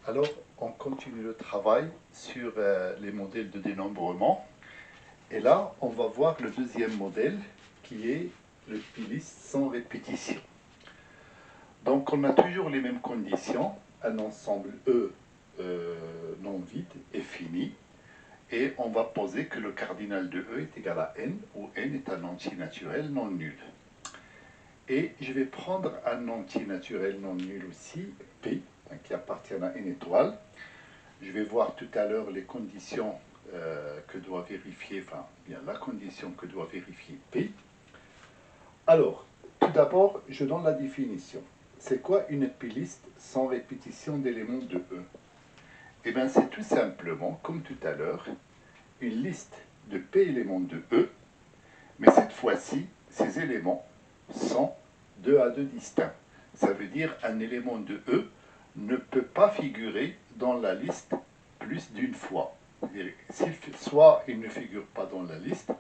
Alors, on continue le travail sur les modèles de dénombrement. Et là, on va voir le deuxième modèle qui est le piliste sans répétition. Donc, on a toujours les mêmes conditions. Un ensemble E non vide est fini. Et on va poser que le cardinal de E est égal à n, où n est un entier naturel non nul. Et je vais prendre un entier naturel non nul aussi, P, qui appartient à n étoile. Je vais voir tout à l'heure les conditions que doit vérifier, enfin, bien la condition que doit vérifier P. Alors, tout d'abord, je donne la définition. C'est quoi une P-liste sans répétition d'éléments de E? Eh bien, c'est tout simplement, comme tout à l'heure, une liste de P éléments de E, mais cette fois-ci, ces éléments sont 2 à 2 distincts. Ça veut dire un élément de E ne peut pas figurer dans la liste plus d'une fois. Soit il ne figure pas dans la liste,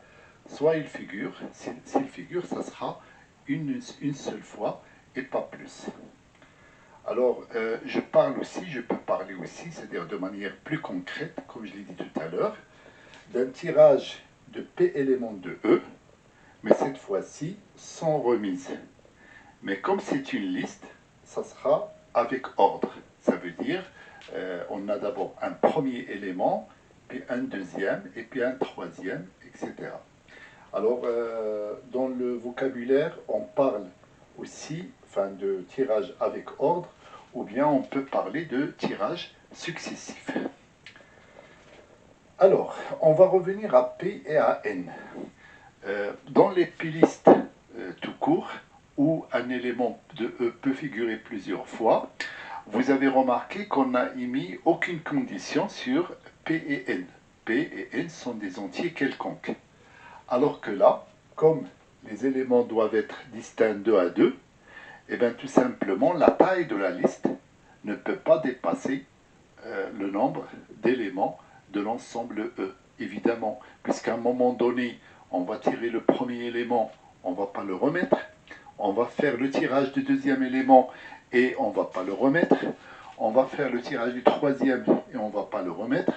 soit il figure. S'il figure, ça sera une seule fois et pas plus. Alors, je peux parler aussi, c'est-à-dire de manière plus concrète, comme je l'ai dit tout à l'heure, d'un tirage de P éléments de E, mais cette fois-ci sans remise. Mais comme c'est une liste, ça sera avec ordre. Ça veut dire, on a d'abord un premier élément, puis un deuxième, et puis un troisième, etc. Alors, dans le vocabulaire, on parle aussi de tirage avec ordre, ou bien on peut parler de tirage successif. Alors, on va revenir à P et à N. Dans les P-listes tout court, où un élément de E peut figurer plusieurs fois, vous avez remarqué qu'on n'a émis aucune condition sur P et N. P et N sont des entiers quelconques. Alors que là, comme les éléments doivent être distincts 2 à 2, et bien tout simplement la taille de la liste ne peut pas dépasser le nombre d'éléments de l'ensemble E. Évidemment, puisqu'à un moment donné, on va tirer le premier élément, on ne va pas le remettre. On va faire le tirage du deuxième élément et on ne va pas le remettre. On va faire le tirage du troisième et on ne va pas le remettre.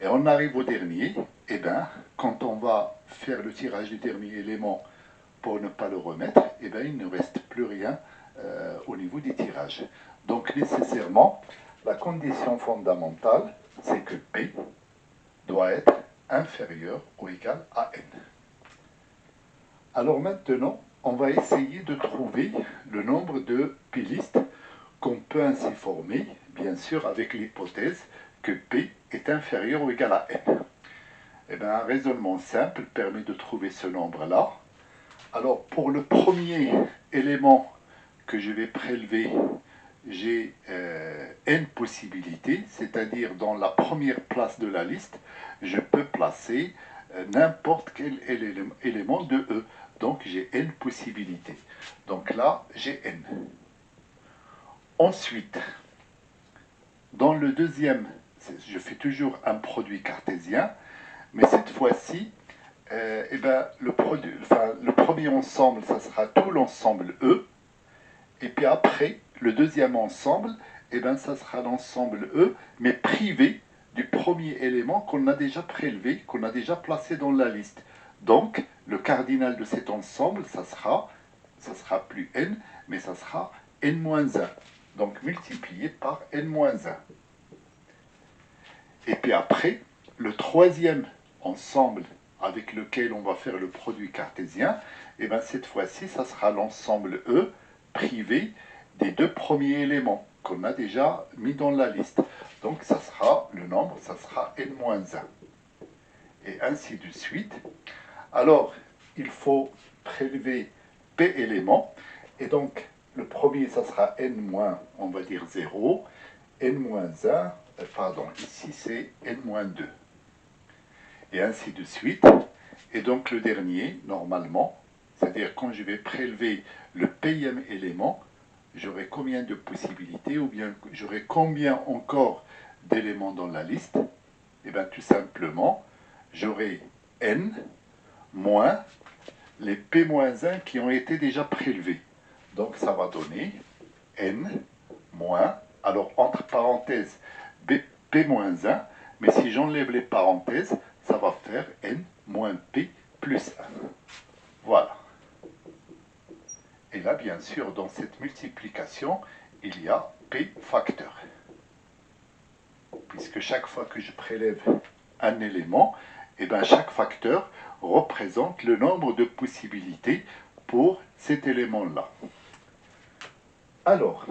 Et on arrive au dernier. Et bien, quand on va faire le tirage du dernier élément pour ne pas le remettre, et bien, il ne reste plus rien au niveau des tirages. Donc, nécessairement, la condition fondamentale, c'est que P doit être inférieur ou égal à N. Alors maintenant, on va essayer de trouver le nombre de P-listes qu'on peut ainsi former, bien sûr avec l'hypothèse que P est inférieur ou égal à N. Eh bien, un raisonnement simple permet de trouver ce nombre-là. Alors, pour le premier élément que je vais prélever, j'ai n possibilités, c'est-à-dire dans la première place de la liste, je peux placer n'importe quel élément de E. Donc j'ai n possibilités. Donc là, j'ai n. Ensuite, dans le deuxième, je fais toujours un produit cartésien, mais cette fois-ci, le premier ensemble, ça sera tout l'ensemble E. Et puis après, le deuxième ensemble, ça sera l'ensemble E, mais privé du premier élément qu'on a déjà prélevé, qu'on a déjà placé dans la liste. Donc, le cardinal de cet ensemble, ça sera plus n, mais ça sera n-1. Donc, multiplié par n-1. Et puis après, le troisième ensemble avec lequel on va faire le produit cartésien, cette fois-ci, ça sera l'ensemble E privé des deux premiers éléments qu'on a déjà mis dans la liste. Donc ça sera le nombre, ça sera n-1. Et ainsi de suite. Alors, il faut prélever P éléments. Et donc, le premier, ça sera n-, on va dire 0. n-1, pardon, ici c'est n-2. Et ainsi de suite. Et donc le dernier, normalement, c'est-à-dire quand je vais prélever le pème élément, j'aurai combien de possibilités, ou bien j'aurai combien encore d'éléments dans la liste? Et bien tout simplement, j'aurai n moins les p-1 qui ont été déjà prélevés. Donc ça va donner n moins Alors, entre parenthèses, P-1, mais si j'enlève les parenthèses, ça va faire N moins P plus 1. Voilà. Et là, bien sûr, dans cette multiplication, il y a P facteur. Puisque chaque fois que je prélève un élément, eh bien, chaque facteur représente le nombre de possibilités pour cet élément-là. Alors,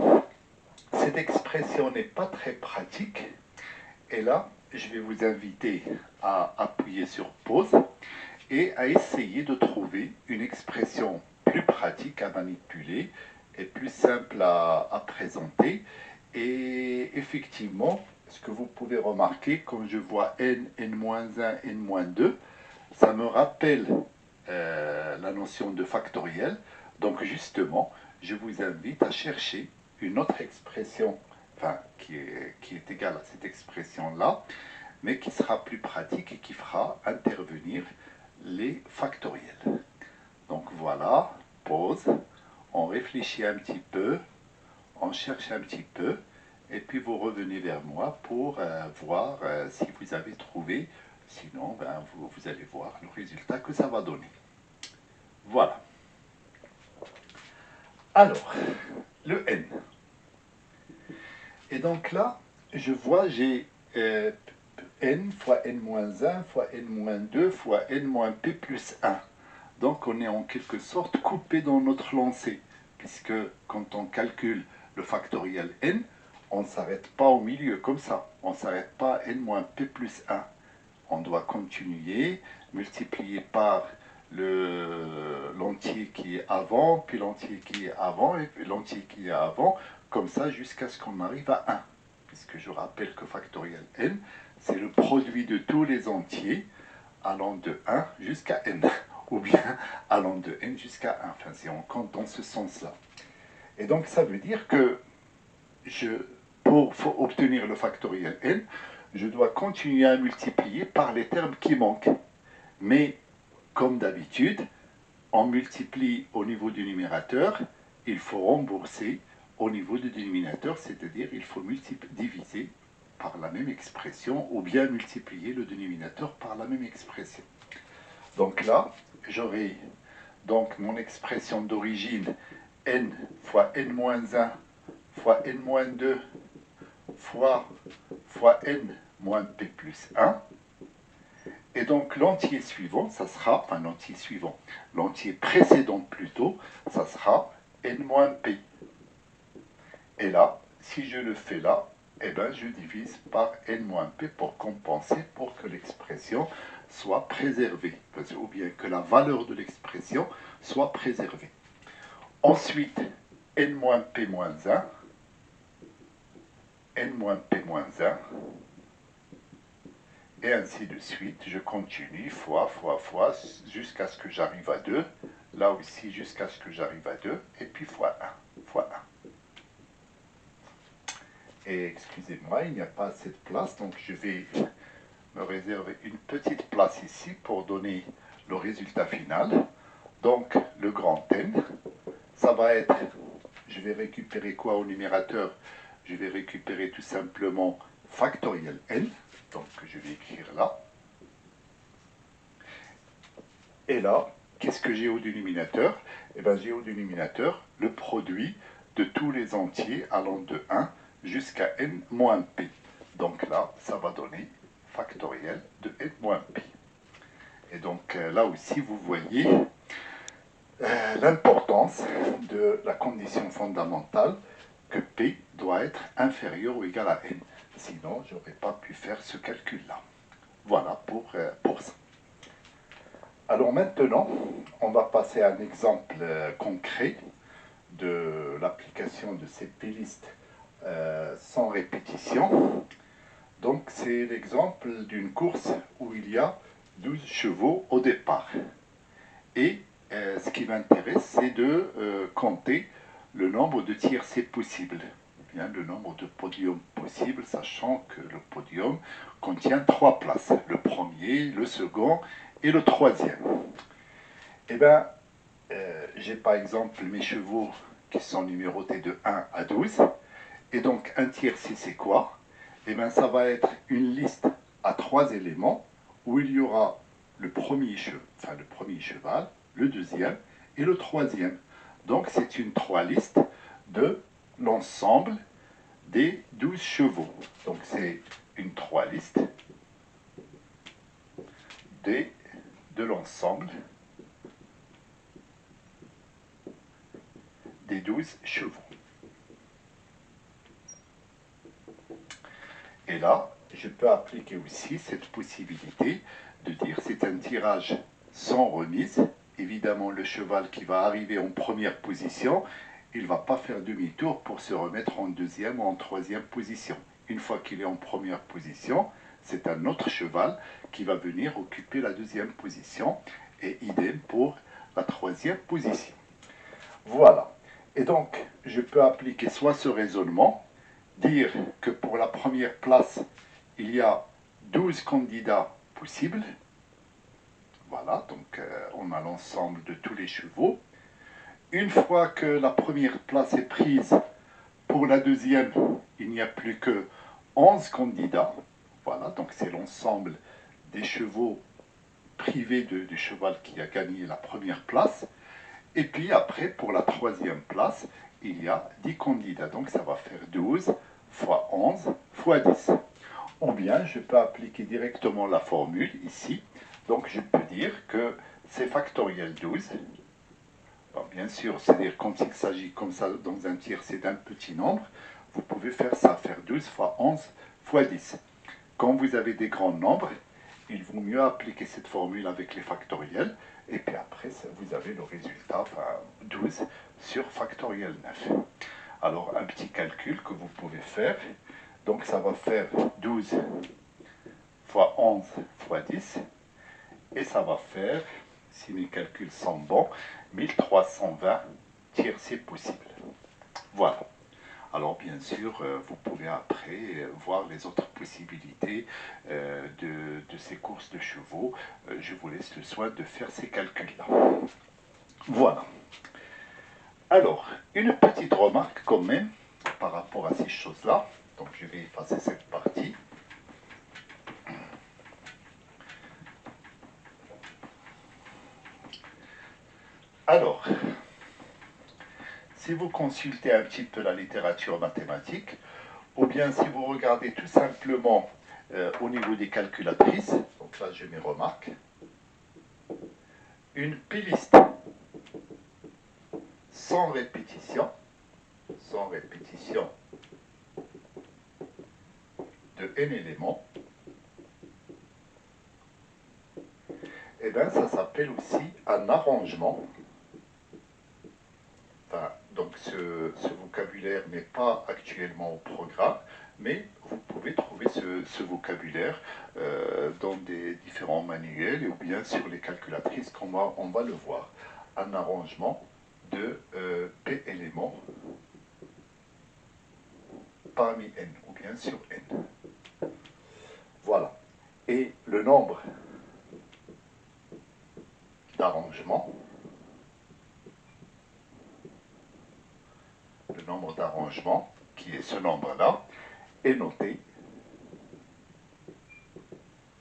cette expression n'est pas très pratique. Et là, je vais vous inviter à appuyer sur pause et à essayer de trouver une expression plus pratique à manipuler et plus simple à présenter. Et effectivement, ce que vous pouvez remarquer, quand je vois n, n-1, n-2, ça me rappelle la notion de factoriel. Donc justement, je vous invite à chercher une autre expression, enfin, qui est égale à cette expression-là, mais qui sera plus pratique et qui fera intervenir les factoriels. Donc voilà, pause, on réfléchit un petit peu, on cherche un petit peu, et puis vous revenez vers moi pour voir si vous avez trouvé. Sinon, ben, vous allez voir le résultat que ça va donner. Voilà. Alors, le n. Et donc là, je vois, j'ai n fois n-1 fois n-2 fois n-p plus 1. Donc on est en quelque sorte coupé dans notre lancée, puisque quand on calcule le factoriel n, on ne s'arrête pas au milieu comme ça. On ne s'arrête pas à n-p plus 1. On doit continuer, multiplier par l'entier qui est avant, puis l'entier qui est avant, et puis l'entier qui est avant, comme ça jusqu'à ce qu'on arrive à 1. Puisque je rappelle que factoriel n, c'est le produit de tous les entiers allant de 1 jusqu'à n, ou bien allant de n jusqu'à 1, enfin si on compte dans ce sens-là. Et donc ça veut dire que pour obtenir le factoriel n, je dois continuer à multiplier par les termes qui manquent. Mais, comme d'habitude, on multiplie au niveau du numérateur, il faut rembourser au niveau du dénominateur, c'est-à-dire il faut diviser par la même expression ou bien multiplier le dénominateur par la même expression. Donc là, j'aurai donc mon expression d'origine n fois n-1 fois n-2 fois n moins p plus 1. Et donc l'entier suivant, ça sera, enfin l'entier suivant, l'entier précédent plutôt, ça sera n moins p. Et là, si je le fais là, eh ben, je divise par n moins p pour compenser, pour que l'expression soit préservée, ou bien que la valeur de l'expression soit préservée. Ensuite, n moins p moins 1, n moins p moins 1, et ainsi de suite. Je continue, fois, jusqu'à ce que j'arrive à 2, là aussi jusqu'à ce que j'arrive à 2, et puis fois 1, fois 1. Et excusez-moi, il n'y a pas assez de place, donc je vais me réserver une petite place ici pour donner le résultat final. Donc le grand N, ça va être, je vais récupérer quoi au numérateur? Je vais récupérer tout simplement factoriel N, donc je vais écrire là. Et là, qu'est-ce que j'ai au dénominateur? Eh bien, j'ai au dénominateur le produit de tous les entiers allant de 1 jusqu'à n moins p. Donc là, ça va donner factoriel de n moins p. Et donc là aussi, vous voyez l'importance de la condition fondamentale que p doit être inférieur ou égal à n. Sinon, je n'aurais pas pu faire ce calcul-là. Voilà pour ça. Alors maintenant, on va passer à un exemple concret de l'application de ces playlists sans répétition. Donc c'est l'exemple d'une course où il y a 12 chevaux au départ. Et ce qui m'intéresse, c'est de compter le nombre de tiercés possibles, bien le nombre de podiums possibles, sachant que le podium contient 3 places, le premier, le second et le troisième. Eh bien, j'ai par exemple mes chevaux qui sont numérotés de 1 à 12, Et donc un tiercé, c'est quoi? Eh bien, ça va être une liste à 3 éléments où il y aura le premier cheval, le deuxième et le troisième. Donc c'est une 3 liste de l'ensemble des 12 chevaux. Donc c'est une 3 liste de l'ensemble des 12 chevaux. Et là, je peux appliquer aussi cette possibilité de dire c'est un tirage sans remise. Évidemment, le cheval qui va arriver en première position, il ne va pas faire demi-tour pour se remettre en deuxième ou en troisième position. Une fois qu'il est en première position, c'est un autre cheval qui va venir occuper la deuxième position et idem pour la troisième position. Voilà. Et donc, je peux appliquer soit ce raisonnement, dire que pour la première place, il y a 12 candidats possibles. Voilà, donc on a l'ensemble de tous les chevaux. Une fois que la première place est prise, pour la deuxième, il n'y a plus que 11 candidats. Voilà, donc c'est l'ensemble des chevaux privés du cheval qui a gagné la première place. Et puis après, pour la troisième place, il y a 10 candidats. Donc ça va faire 12 fois 11 fois 10. Ou bien je peux appliquer directement la formule ici. Donc je peux dire que c'est factoriel 12. Bon, bien sûr, c'est-à-dire quand il s'agit comme ça dans un tiercé d'un petit nombre, vous pouvez faire ça, faire 12 fois 11 fois 10. Quand vous avez des grands nombres, il vaut mieux appliquer cette formule avec les factoriels. Et puis après, vous avez le résultat, enfin 12 sur factoriel 9. Alors, un petit calcul que vous pouvez faire. Donc, ça va faire 12 fois 11 fois 10. Et ça va faire, si mes calculs sont bons, 1320 tiercés possibles. Voilà. Alors bien sûr, vous pouvez après voir les autres possibilités de ces courses de chevaux. Je vous laisse le soin de faire ces calculs-là. Voilà. Alors, une petite remarque quand même par rapport à ces choses-là. Donc je vais effacer cette partie. Alors, si vous consultez un petit peu la littérature mathématique, ou bien si vous regardez tout simplement au niveau des calculatrices, donc là je mes remarques, une péliste sans répétition de n éléments, et bien ça s'appelle aussi un arrangement. Enfin, donc ce vocabulaire n'est pas actuellement au programme, mais vous pouvez trouver ce vocabulaire dans des différents manuels ou bien sur les calculatrices on va le voir. Un arrangement de P éléments parmi n, ou bien sur n. Voilà. Et le nombre d'arrangements, qui est ce nombre-là, est noté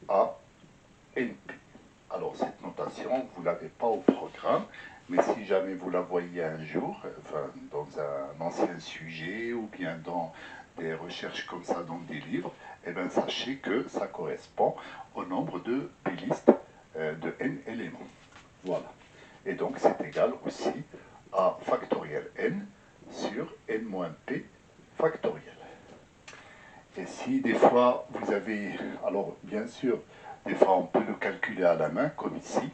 à NP. Alors cette notation, vous ne l'avez pas au programme, mais si jamais vous la voyez un jour, enfin, dans un ancien sujet ou bien dans des recherches comme ça dans des livres, eh bien sachez que ça correspond au nombre de p-listes de n éléments. Voilà. Et donc c'est égal aussi à factoriel n sur n-p factoriel. Et si des fois vous avez, alors bien sûr, des fois on peut le calculer à la main, comme ici,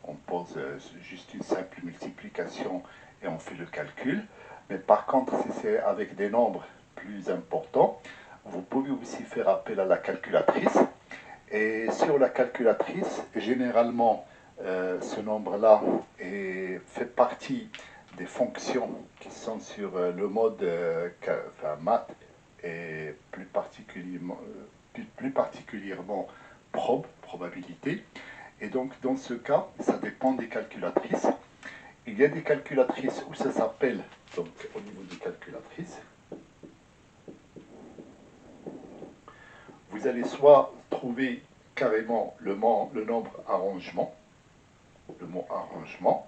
on pose juste une simple multiplication et on fait le calcul. Mais par contre, si c'est avec des nombres plus importants, vous pouvez aussi faire appel à la calculatrice. Et sur la calculatrice, généralement, ce nombre-là fait partie des fonctions qui sont sur le mode math et plus particulièrement probabilité. Et donc, dans ce cas, ça dépend des calculatrices. Il y a des calculatrices où ça s'appelle, donc au niveau des calculatrices, vous allez soit trouver carrément le nombre arrangement, le mot arrangement,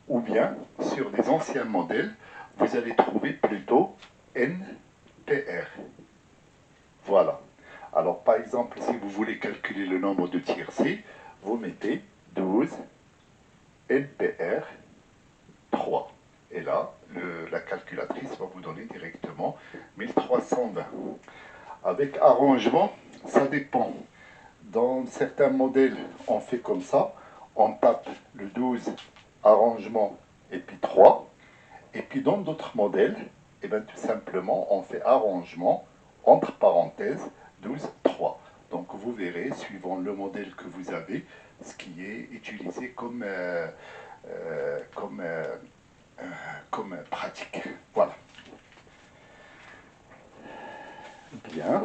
ou bien sur des anciens modèles, vous allez trouver plutôt NPR. Voilà. Alors par exemple, si vous voulez calculer le nombre de tiercés, vous mettez 12 NPR 3. Et là, la calculatrice va vous donner directement 1320. Avec arrangement, ça dépend. Dans certains modèles, on fait comme ça. On tape le 12 arrangement et puis 3. Et puis dans d'autres modèles, eh bien, tout simplement, on fait arrangement entre parenthèses 12, 3. Donc vous verrez, suivant le modèle que vous avez, ce qui est utilisé comme pratique. Voilà. Bien.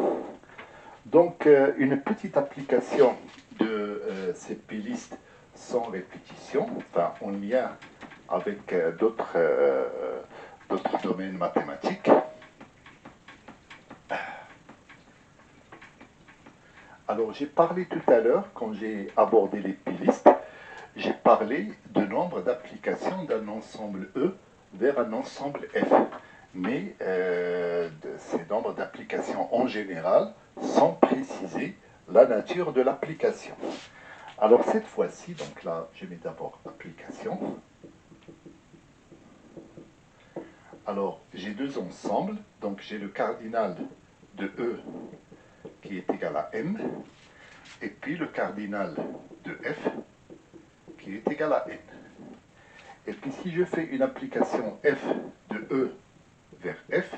Donc, une petite application de ces playlists sans répétition, enfin en lien avec d'autres domaines mathématiques. Alors, j'ai parlé tout à l'heure, quand j'ai abordé les playlists, j'ai parlé de nombre d'applications d'un ensemble E vers un ensemble F. Mais ces nombres d'applications en général sans préciser la nature de l'application. Alors cette fois-ci, donc là, je mets d'abord application. Alors j'ai deux ensembles, donc j'ai le cardinal de E qui est égal à M, et puis le cardinal de F qui est égal à N. Et puis si je fais une application F de E vers F,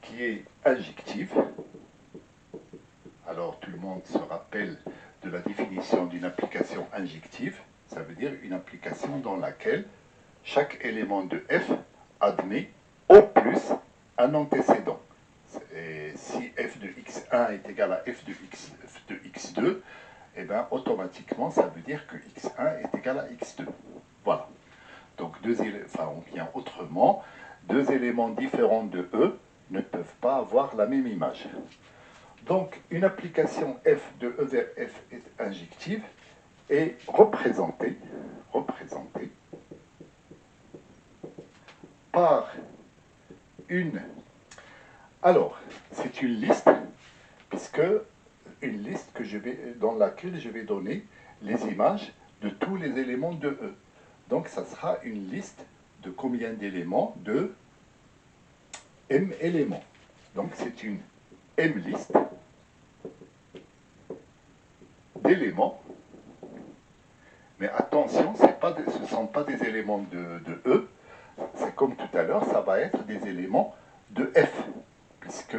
qui est injective, alors tout le monde se rappelle de la définition d'une application injective, ça veut dire une application dans laquelle chaque élément de F admet au plus un antécédent. Et si f de x1 est égal à f de x2, et bien automatiquement ça veut dire que x1 est égal à x2. Voilà. Donc on vient autrement, deux éléments différents de E ne peuvent pas avoir la même image. Donc une application f de E vers F est injective et représentée par une... Alors, c'est une liste, puisque une liste dans laquelle je vais donner les images de tous les éléments de E. Donc, ça sera une liste de combien d'éléments? De M éléments. Donc, c'est une M-liste d'éléments. Mais attention, ce ne sont pas des éléments de E. C'est comme tout à l'heure, ça va être des éléments de F. Puisque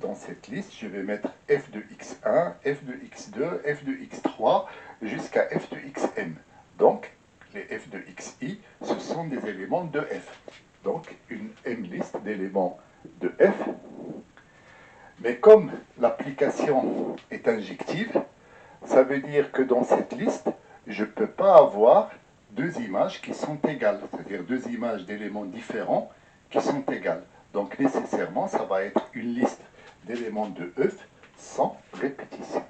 dans cette liste, je vais mettre f de x1, f de x2, f de x3, jusqu'à f de xm. Donc, les f de xi, ce sont des éléments de f. Donc, une M-liste d'éléments de f. Mais comme l'application est injective, ça veut dire que dans cette liste, je ne peux pas avoir deux images qui sont égales, c'est-à-dire deux images d'éléments différents qui sont égales. Donc nécessairement, ça va être une liste d'éléments de F sans répétition.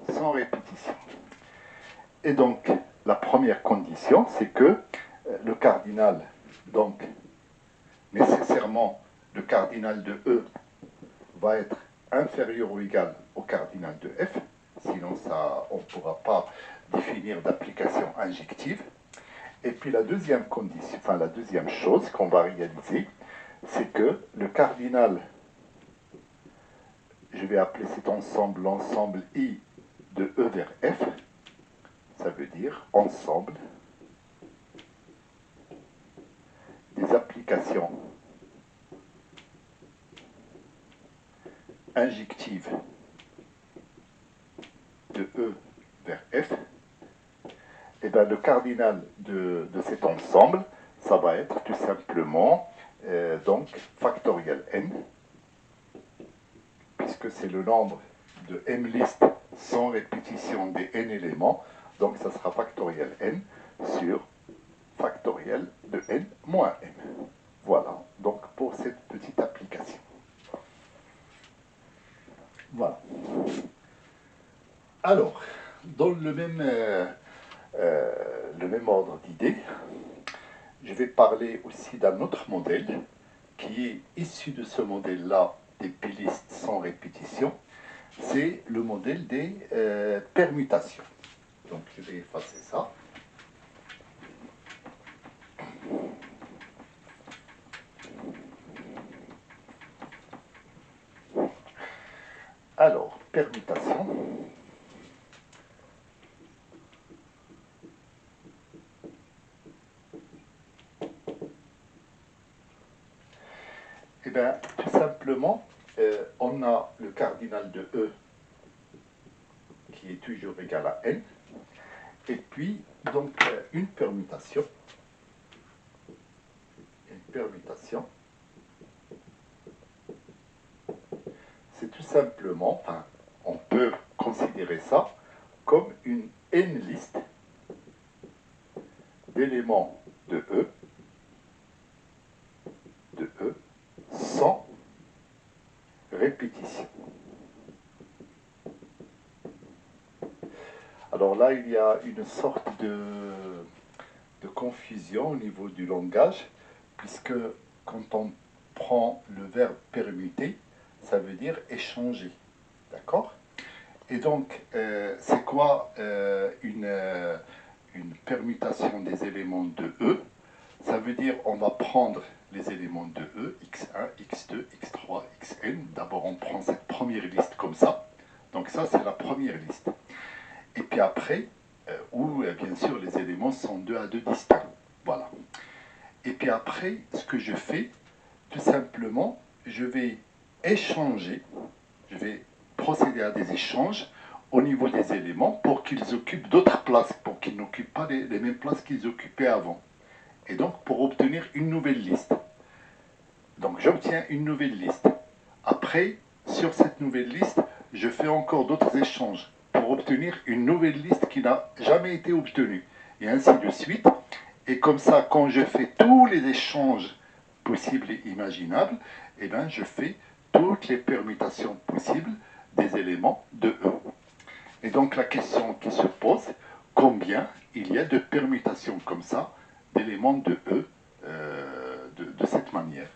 Sans répétition. Et donc, la première condition, c'est que le cardinal, donc nécessairement, le cardinal de E va être inférieur ou égal au cardinal de F, sinon on ne pourra pas définir d'application injective. Et puis la deuxième condition, enfin la deuxième chose qu'on va réaliser, c'est que le cardinal, je vais appeler cet ensemble l'ensemble I de E vers F, ça veut dire ensemble des applications injectives de E vers F. Et bien le cardinal de cet ensemble, ça va être tout simplement donc factoriel n, puisque c'est le nombre de M-list sans répétition des n éléments, donc ça sera factoriel n sur factoriel de n moins m. Voilà, donc pour cette Alors, dans le même ordre d'idées, je vais parler aussi d'un autre modèle qui est issu de ce modèle-là des pilistes sans répétition. C'est le modèle des permutations. Donc je vais effacer ça. Alors, permutation. Eh bien, tout simplement, on a le cardinal de E qui est toujours égal à n, et puis donc une permutation. Une permutation, c'est tout simplement, enfin, on peut considérer ça comme une n-liste d'éléments de E sans répétition. Alors là, il y a une sorte de confusion au niveau du langage, puisque quand on prend le verbe permuter, ça veut dire échanger. D'accord? Et donc, c'est quoi une permutation des éléments de E? Ça veut dire on va prendre les éléments de E, x1, x2, x3, xn. D'abord, on prend cette première liste comme ça. Donc ça, c'est la première liste. Et puis après, où bien sûr les éléments sont 2 à 2 distincts. Voilà. Et puis après, ce que je fais, tout simplement, je vais échanger, je vais procéder à des échanges au niveau des éléments pour qu'ils occupent d'autres places, pour qu'ils n'occupent pas les mêmes places qu'ils occupaient avant. Et donc pour obtenir une nouvelle liste. Donc j'obtiens une nouvelle liste. Après, sur cette nouvelle liste, je fais encore d'autres échanges pour obtenir une nouvelle liste qui n'a jamais été obtenue. Et ainsi de suite. Et comme ça, quand je fais tous les échanges possibles et imaginables, eh bien, je fais toutes les permutations possibles des éléments de E. Et donc la question qui se pose, combien il y a de permutations comme ça d'éléments de E de cette manière?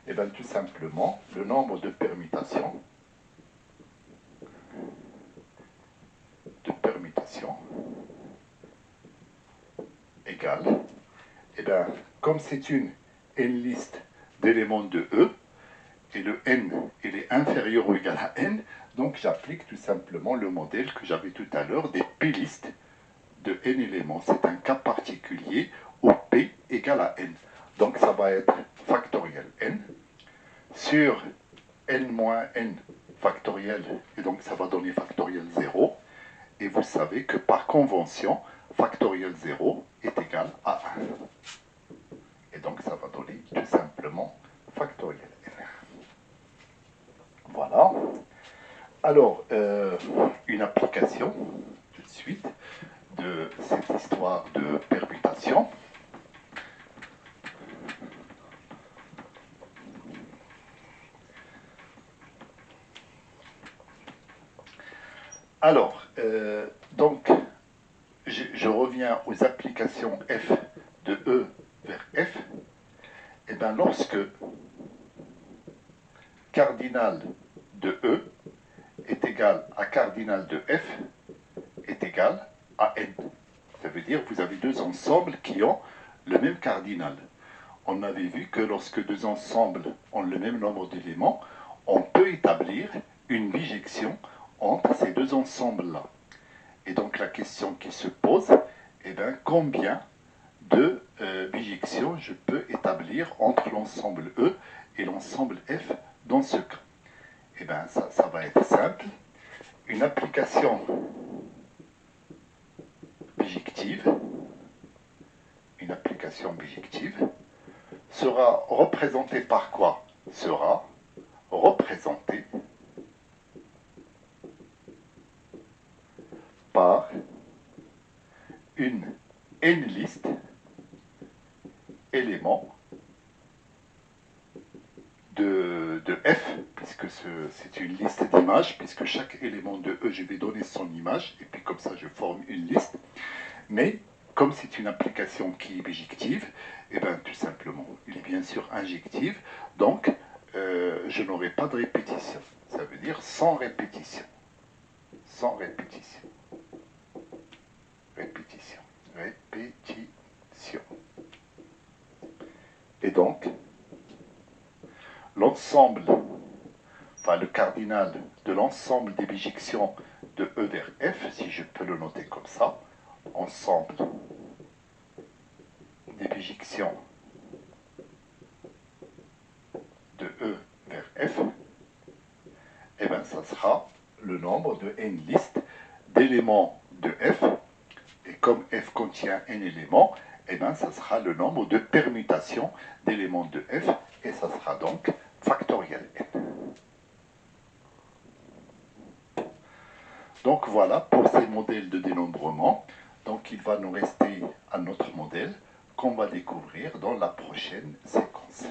Eh bien tout simplement, le nombre de permutations égale, eh bien, comme c'est une n-liste d'éléments de E, et le n il est inférieur ou égal à n, donc j'applique tout simplement le modèle que j'avais tout à l'heure des p-listes de n éléments. C'est un cas particulier où p égale à n. Donc ça va être factoriel n sur n moins n factoriel, et donc ça va donner factoriel 0. Et vous savez que par convention, factoriel 0 est égal à 1. Et donc ça va donner tout simplement factoriel n. Voilà. Alors, une application, tout de suite, de cette histoire de permutation. Alors, donc, je reviens aux applications f de E vers f. Et bien, lorsque cardinal de E est égal à cardinal de f est égal à n. Ça veut dire que vous avez deux ensembles qui ont le même cardinal. On avait vu que lorsque deux ensembles ont le même nombre d'éléments, on peut établir une bijection entre ces deux ensembles-là. Et donc la question qui se pose, eh bien, combien de bijections je peux établir entre l'ensemble E et l'ensemble F dans ce cas? Eh bien, ça va être simple. Une application bijective, sera représentée par quoi? Sera représentée par une n-liste éléments de f, puisque c'est une liste d'images, puisque chaque élément de E, je vais donner son image, et puis comme ça je forme une liste. Mais comme c'est une application qui est bijective, et bien tout simplement, il est bien sûr injective, donc je n'aurai pas de répétition. Ça veut dire sans répétition. Sans répétition. Répétition. Répétition. Et donc, l'ensemble, enfin le cardinal de l'ensemble des bijections de E vers F, si je peux le noter comme ça, ensemble des bijections de E vers F, et bien ça sera le nombre de n listes d'éléments de F, et comme F contient n éléments, et bien ça sera le nombre de permutations d'éléments de F, et ça sera donc factoriel n. Donc voilà pour ces modèles de dénombrement. Donc il va nous rester un autre modèle qu'on va découvrir dans la prochaine séquence.